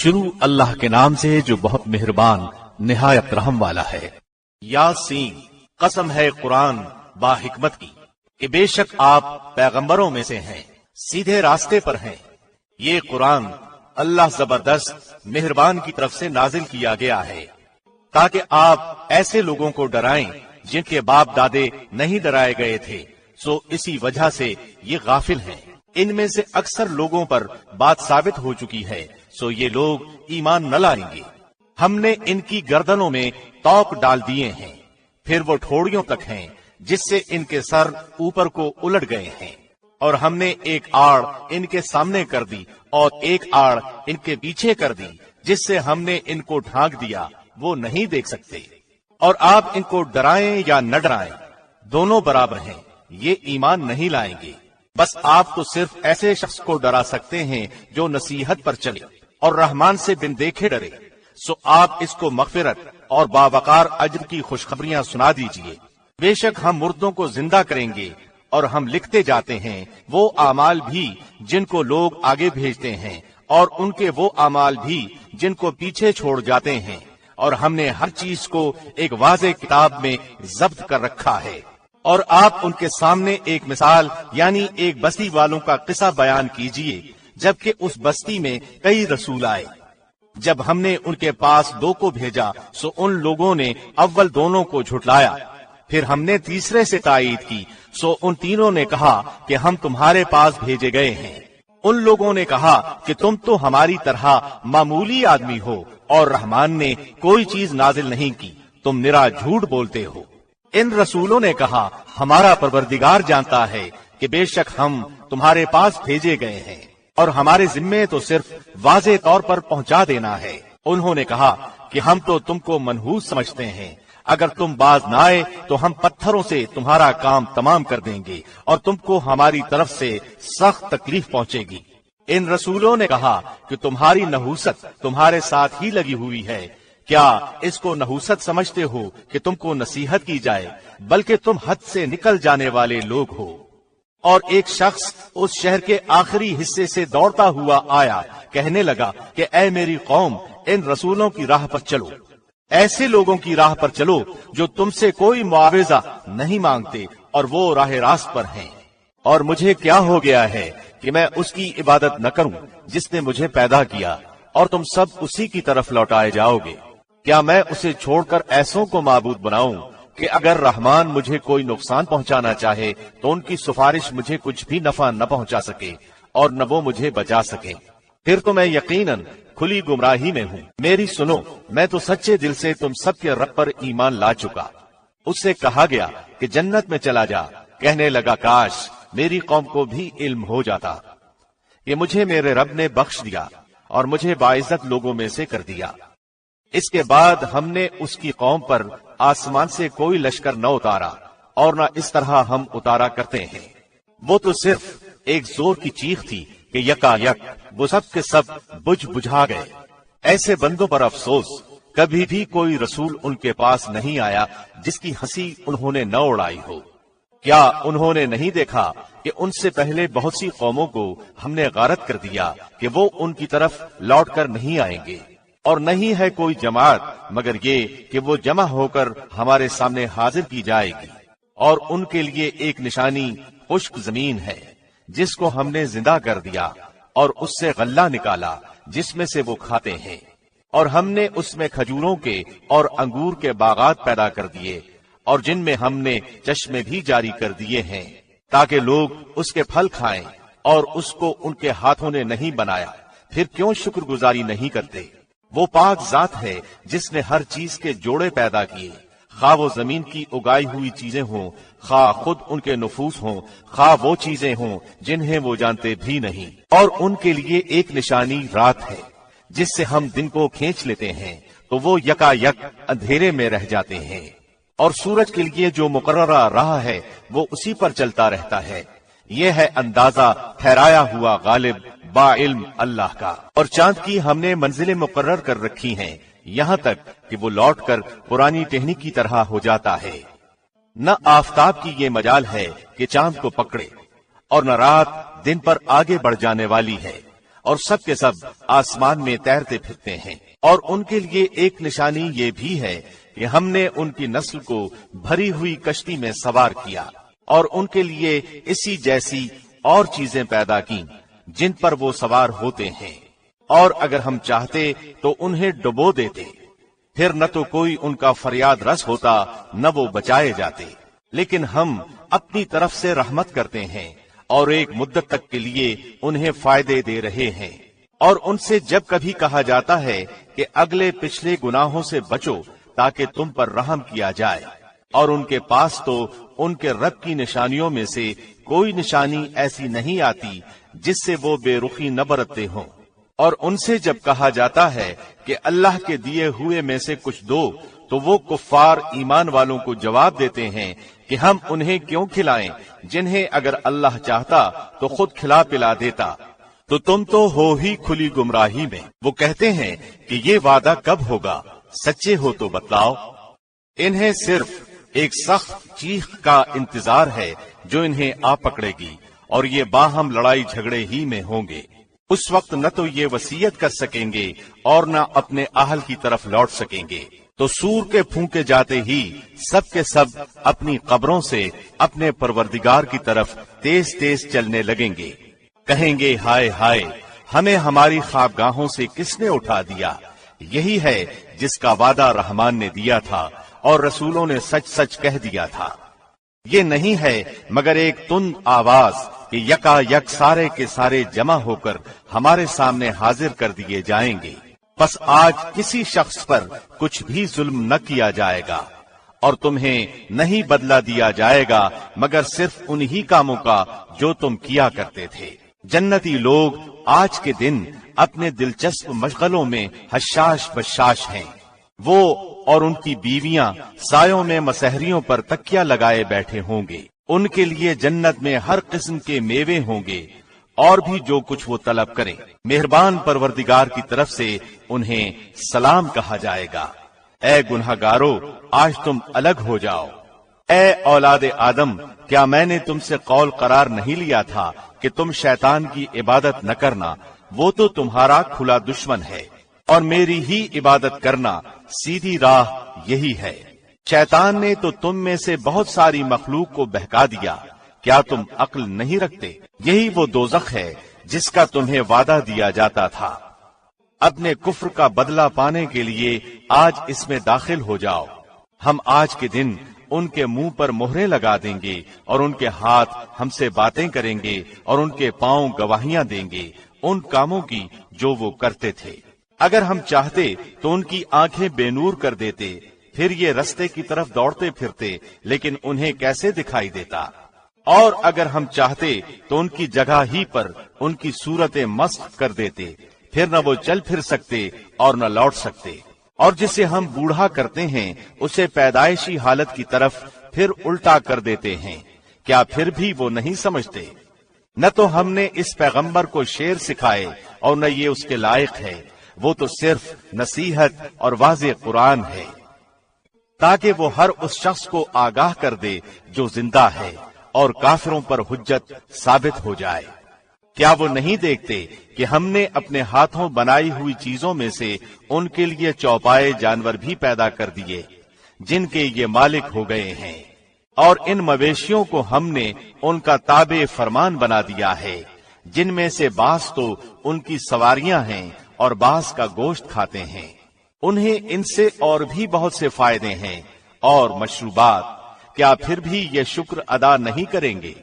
شروع اللہ کے نام سے جو بہت مہربان نہایت رحم والا ہے۔ یاسین، قسم ہے قرآن با حکمت کی کہ بے شک آپ پیغمبروں میں سے ہیں، سیدھے راستے پر ہیں۔ یہ قرآن اللہ زبردست مہربان کی طرف سے نازل کیا گیا ہے تاکہ آپ ایسے لوگوں کو ڈرائیں جن کے باپ دادے نہیں ڈرائے گئے تھے، سو اسی وجہ سے یہ غافل ہیں۔ ان میں سے اکثر لوگوں پر بات ثابت ہو چکی ہے، سو یہ لوگ ایمان نہ لائیں گے۔ ہم نے ان کی گردنوں میں توق ڈال دیے ہیں، پھر وہ ٹھوڑیوں تک ہیں جس سے ان کے سر اوپر کو الٹ گئے ہیں، اور ہم نے ایک آڑ ان کے سامنے کر دی اور ایک آڑ ان کے پیچھے کر دی جس سے ہم نے ان کو ڈھانک دیا، وہ نہیں دیکھ سکتے۔ اور آپ ان کو ڈرائیں یا نہ ڈرائیں دونوں برابر ہیں، یہ ایمان نہیں لائیں گے۔ بس آپ تو صرف ایسے شخص کو ڈرا سکتے ہیں جو نصیحت پر چلے اور رحمان سے بن دیکھے ڈرے، سو آپ اس کو مغفرت اور باوقار اجر کی خوشخبریاں سنا دیجئے۔ بے شک ہم مردوں کو زندہ کریں گے اور ہم لکھتے جاتے ہیں وہ اعمال بھی جن کو لوگ آگے بھیجتے ہیں اور ان کے وہ اعمال بھی جن کو پیچھے چھوڑ جاتے ہیں، اور ہم نے ہر چیز کو ایک واضح کتاب میں ضبط کر رکھا ہے۔ اور آپ ان کے سامنے ایک مثال یعنی ایک بستی والوں کا قصہ بیان کیجئے، جبکہ اس بستی میں کئی رسول آئے۔ جب ہم نے ان کے پاس 2 کو بھیجا سو ان لوگوں نے اول دونوں کو جھٹلایا، پھر ہم نے تیسرے سے تائید کی سو ان تینوں نے کہا کہ ہم تمہارے پاس بھیجے گئے ہیں۔ ان لوگوں نے کہا کہ تم تو ہماری طرح معمولی آدمی ہو اور رحمان نے کوئی چیز نازل نہیں کی، تم نرا جھوٹ بولتے ہو۔ ان رسولوں نے کہا ہمارا پروردگار جانتا ہے کہ بے شک ہم تمہارے پاس بھیجے گئے ہیں اور ہمارے ذمے تو صرف واضح طور پر پہنچا دینا ہے۔ انہوں نے کہا کہ ہم تو تم کو منحوس سمجھتے ہیں، اگر تم باز نہ آئے تو ہم پتھروں سے تمہارا کام تمام کر دیں گے اور تم کو ہماری طرف سے سخت تکلیف پہنچے گی۔ ان رسولوں نے کہا کہ تمہاری نحوست تمہارے ساتھ ہی لگی ہوئی ہے، کیا اس کو نحوست سمجھتے ہو کہ تم کو نصیحت کی جائے، بلکہ تم حد سے نکل جانے والے لوگ ہو۔ اور ایک شخص اس شہر کے آخری حصے سے دوڑتا ہوا آیا، کہنے لگا کہ اے میری قوم، ان رسولوں کی راہ پر چلو، ایسے لوگوں کی راہ پر چلو جو تم سے کوئی معاوضہ نہیں مانگتے اور وہ راہ راست پر ہیں۔ اور مجھے کیا ہو گیا ہے کہ میں اس کی عبادت نہ کروں جس نے مجھے پیدا کیا، اور تم سب اسی کی طرف لوٹائے جاؤ گے۔ کیا میں اسے چھوڑ کر ایسوں کو معبود بناؤں کہ اگر رحمان مجھے کوئی نقصان پہنچانا چاہے تو ان کی سفارش مجھے کچھ بھی نفع نہ پہنچا سکے اور نہ وہ مجھے بچا سکے؟ پھر تو میں یقیناً کھلی گمراہی میں ہوں۔ میری سنو، میں تو سچے دل سے تم سب کے رب پر ایمان لا چکا۔ اس سے کہا گیا کہ جنت میں چلا جا، کہنے لگا کاش میری قوم کو بھی علم ہو جاتا۔ یہ مجھے میرے رب نے بخش دیا اور مجھے باعزت لوگوں میں سے کر دیا۔ اس کے بعد ہم نے اس کی قوم پر آسمان سے کوئی لشکر نہ اتارا اور نہ اس طرح ہم اتارا کرتے ہیں۔ وہ تو صرف ایک زور کی چیخ تھی کہ یکا یک وہ سب کے سب بجھا گئے۔ ایسے بندوں پر افسوس، کبھی بھی کوئی رسول ان کے پاس نہیں آیا جس کی ہنسی انہوں نے نہ اڑائی ہو۔ کیا انہوں نے نہیں دیکھا کہ ان سے پہلے بہت سی قوموں کو ہم نے غارت کر دیا کہ وہ ان کی طرف لوٹ کر نہیں آئیں گے، اور نہیں ہے کوئی جماعت مگر یہ کہ وہ جمع ہو کر ہمارے سامنے حاضر کی جائے گی، اور ان کے لیے ایک نشانی خشک زمین ہے جس کو ہم نے زندہ کر دیا اور اس سے غلہ نکالا جس میں سے وہ کھاتے ہیں، اور ہم نے اس میں کھجوروں کے اور انگور کے باغات پیدا کر دیے، اور جن میں ہم نے چشمے بھی جاری کر دیے ہیں تاکہ لوگ اس کے پھل کھائیں، اور اس کو ان کے ہاتھوں نے نہیں بنایا، پھر کیوں شکر گزاری نہیں کرتے؟ وہ پاک ذات ہے جس نے ہر چیز کے جوڑے پیدا کیے، خواہ وہ زمین کی اگائی ہوئی چیزیں ہوں، خواہ خود ان کے نفوس ہوں، خواہ وہ چیزیں ہوں جنہیں وہ جانتے بھی نہیں۔ اور ان کے لیے ایک نشانی رات ہے جس سے ہم دن کو کھینچ لیتے ہیں تو وہ یکا یک اندھیرے میں رہ جاتے ہیں، اور سورج کے لیے جو مقررہ راہ ہے وہ اسی پر چلتا رہتا ہے۔ یہ ہے اندازہ ٹھہرایا ہوا غالب با علم اللہ کا۔ اور چاند کی ہم نے منزلیں مقرر کر رکھی ہیں یہاں تک کہ وہ لوٹ کر پرانی ٹہنی کی طرح ہو جاتا ہے۔ نہ آفتاب کی یہ مجال ہے کہ چاند کو پکڑے، اور نہ رات دن پر آگے بڑھ جانے والی ہے، اور سب کے سب آسمان میں تیرتے پھرتے ہیں۔ اور ان کے لیے ایک نشانی یہ بھی ہے کہ ہم نے ان کی نسل کو بھری ہوئی کشتی میں سوار کیا اور ان کے لیے اسی جیسی اور چیزیں پیدا کی جن پر وہ سوار ہوتے ہیں، اور اگر ہم چاہتے تو انہیں ڈبو دیتے، پھر نہ تو کوئی ان کا فریاد رس ہوتا نہ وہ بچائے جاتے، لیکن ہم اپنی طرف سے رحمت کرتے ہیں اور ایک مدت تک کے لیے انہیں فائدے دے رہے ہیں۔ اور ان سے جب کبھی کہا جاتا ہے کہ اگلے پچھلے گناہوں سے بچو تاکہ تم پر رحم کیا جائے، اور ان کے پاس تو ان کے رب کی نشانیوں میں سے کوئی نشانی ایسی نہیں آتی جس سے وہ بے رخی نہ برتتے ہوں، اور ان سے جب کہا جاتا ہے کہ اللہ کے دیے ہوئے میں سے کچھ دو تو وہ کفار ایمان والوں کو جواب دیتے ہیں کہ ہم انہیں کیوں کھلائیں جنہیں اگر اللہ چاہتا تو خود کھلا پلا دیتا، تو تم تو ہو ہی کھلی گمراہی میں۔ وہ کہتے ہیں کہ یہ وعدہ کب ہوگا، سچے ہو تو بتلاؤ۔ انہیں صرف ایک سخت چیخ کا انتظار ہے جو انہیں آ پکڑے گی، اور یہ باہم لڑائی جھگڑے ہی میں ہوں گے۔ اس وقت نہ تو یہ وصیت کر سکیں گے اور نہ اپنے اہل کی طرف لوٹ سکیں گے، تو سور کے پھونکے جاتے ہی سب کے سب اپنی قبروں سے اپنے پروردگار کی طرف تیز تیز چلنے لگیں گے، کہیں گے ہائے ہائے، ہمیں ہماری خوابگاہوں سے کس نے اٹھا دیا۔ یہی ہے جس کا وعدہ رحمان نے دیا تھا اور رسولوں نے سچ سچ کہہ دیا تھا۔ یہ نہیں ہے مگر ایک تند آواز کہ یکا یک سارے کے سارے جمع ہو کر ہمارے سامنے حاضر کر دیے جائیں گے۔ پس آج کسی شخص پر کچھ بھی ظلم نہ کیا جائے گا، اور تمہیں نہیں بدلہ دیا جائے گا مگر صرف انہی کاموں کا جو تم کیا کرتے تھے۔ جنتی لوگ آج کے دن اپنے دلچسپ مشغلوں میں حشاش بشاش ہیں۔ وہ اور ان کی بیویاں سایوں میں مسحریوں پر تکیہ لگائے بیٹھے ہوں گے۔ ان کے لیے جنت میں ہر قسم کے میوے ہوں گے اور بھی جو کچھ وہ طلب کریں۔ مہربان پروردگار کی طرف سے انہیں سلام کہا جائے گا۔ اے گنہگارو، آج تم الگ ہو جاؤ۔ اے اولاد آدم، کیا میں نے تم سے قول قرار نہیں لیا تھا کہ تم شیطان کی عبادت نہ کرنا؟ وہ تو تمہارا کھلا دشمن ہے، اور میری ہی عبادت کرنا سیدھی راہ یہی ہے۔ شیطان نے تو تم میں سے بہت ساری مخلوق کو بہکا دیا، کیا تم عقل نہیں رکھتے؟ یہی وہ دوزخ ہے جس کا تمہیں وعدہ دیا جاتا تھا۔ اپنے کفر کا بدلہ پانے کے لیے آج اس میں داخل ہو جاؤ۔ ہم آج کے دن ان کے منہ پر مہریں لگا دیں گے اور ان کے ہاتھ ہم سے باتیں کریں گے اور ان کے پاؤں گواہیاں دیں گے ان کاموں کی جو وہ کرتے تھے۔ اگر ہم چاہتے تو ان کی آنکھیں بے نور کر دیتے، پھر یہ رستے کی طرف دوڑتے پھرتے، لیکن انہیں کیسے دکھائی دیتا؟ اور اگر ہم چاہتے تو ان کی جگہ ہی پر ان کی صورتیں مسخ کر دیتے، پھر نہ وہ چل پھر سکتے اور نہ لوٹ سکتے۔ اور جسے ہم بوڑھا کرتے ہیں اسے پیدائشی حالت کی طرف پھر الٹا کر دیتے ہیں، کیا پھر بھی وہ نہیں سمجھتے؟ نہ تو ہم نے اس پیغمبر کو شعر سکھائے اور نہ یہ اس کے لائق ہے، وہ تو صرف نصیحت اور واضح قرآن ہے، تاکہ وہ ہر اس شخص کو آگاہ کر دے جو زندہ ہے اور کافروں پر حجت ثابت ہو جائے۔ کیا وہ نہیں دیکھتے کہ ہم نے اپنے ہاتھوں بنائی ہوئی چیزوں میں سے ان کے لیے چوپائے جانور بھی پیدا کر دیے جن کے یہ مالک ہو گئے ہیں، اور ان مویشیوں کو ہم نے ان کا تابع فرمان بنا دیا ہے، جن میں سے بعض تو ان کی سواریاں ہیں اور بعض کا گوشت کھاتے ہیں۔ انہیں ان سے اور بھی بہت سے فائدے ہیں اور مشروبات، کیا پھر بھی یہ شکر ادا نہیں کریں گے؟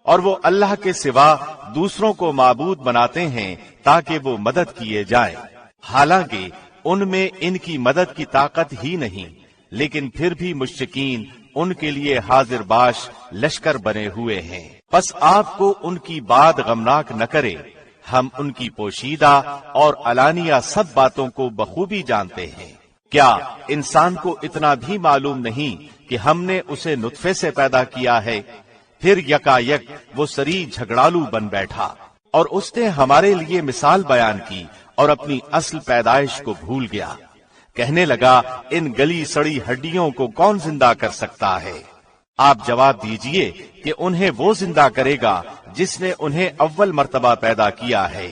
اور وہ اللہ کے سوا دوسروں کو معبود بناتے ہیں تاکہ وہ مدد کیے جائیں، حالانکہ ان میں ان کی مدد کی طاقت ہی نہیں، لیکن پھر بھی مشرکین ان کے لیے حاضر باش لشکر بنے ہوئے ہیں۔ پس آپ کو ان کی بات غمناک نہ کرے، ہم ان کی پوشیدہ اور علانیہ سب باتوں کو بخوبی جانتے ہیں۔ کیا انسان کو اتنا بھی معلوم نہیں کہ ہم نے اسے نطفے سے پیدا کیا ہے، پھر یکا یک وہ سری جھگڑالو بن بیٹھا، اور اس نے ہمارے لیے مثال بیان کی اور اپنی اصل پیدائش کو بھول گیا۔ کہنے لگا ان گلی سڑی ہڈیوں کو کون زندہ کر سکتا ہے؟ آپ جواب دیجئے کہ انہیں وہ زندہ کرے گا جس نے انہیں اول مرتبہ پیدا کیا ہے،